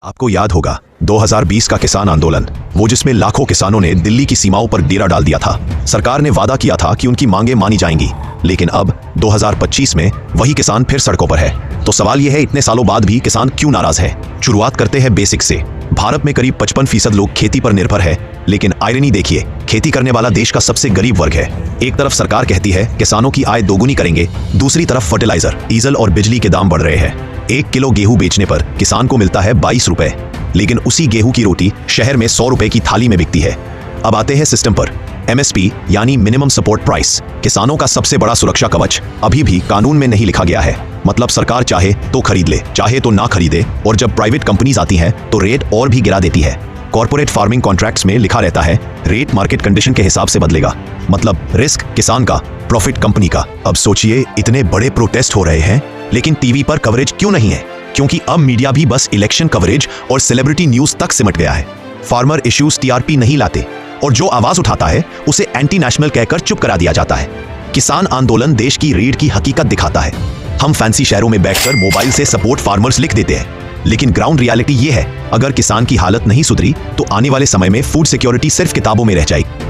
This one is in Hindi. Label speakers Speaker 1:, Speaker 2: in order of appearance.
Speaker 1: आपको याद होगा 2020 का किसान आंदोलन, वो जिसमें लाखों किसानों ने दिल्ली की सीमाओं पर डेरा डाल दिया था। सरकार ने वादा किया था कि उनकी मांगें मानी जाएंगी, लेकिन अब 2025 में वही किसान फिर सड़कों पर है। तो सवाल यह है, इतने सालों बाद भी किसान क्यों नाराज है? शुरुआत करते हैं बेसिक से। भारत में करीब 55% लोग खेती पर निर्भर है, लेकिन आयरनी देखिए, खेती करने वाला देश का सबसे गरीब वर्ग है। एक तरफ सरकार कहती है किसानों की आय दोगुनी करेंगे, दूसरी तरफ फर्टिलाइजर, डीजल और बिजली के दाम बढ़ रहे हैं। 1 किलो गेहूं बेचने पर किसान को मिलता है 22 रुपए, लेकिन उसी गेहूं की रोटी शहर में 100 रुपए की थाली में बिकती है। अब आते हैं सिस्टम पर। MSP यानी मिनिमम सपोर्ट प्राइस, किसानों का सबसे बड़ा सुरक्षा कवच, अभी भी कानून में नहीं लिखा गया है। मतलब सरकार चाहे तो खरीद ले, चाहे तो ना खरीदे, और जब प्राइवेट कंपनीज आती हैं तो रेट और भी गिरा देती है। कॉर्पोरेट फार्मिंग कॉन्ट्रैक्ट्स में लिखा रहता है रेट मार्केट कंडीशन के हिसाब से बदलेगा। मतलब रिस्क किसान का, प्रॉफिट कंपनी का। अब सोचिए, इतने बड़े प्रोटेस्ट हो रहे हैं, लेकिन टीवी पर कवरेज क्यों नहीं है? क्योंकि अब मीडिया भी बस इलेक्शन कवरेज और सेलिब्रिटी न्यूज तक सिमट गया है। फार्मर इश्यूज TRP नहीं लाते, और जो आवाज उठाता है उसे एंटी नेशनल कहकर चुप करा दिया जाता है। किसान आंदोलन देश की रीढ़ की हकीकत दिखाता है। हम फैंसी शहरों में बैठकर मोबाइल से सपोर्ट फार्मर्स लिख देते हैं, लेकिन ग्राउंड रियलिटी ये है, अगर किसान की हालत नहीं सुधरी तो आने वाले समय में फूड सिक्योरिटी सिर्फ किताबों में रह जाएगी।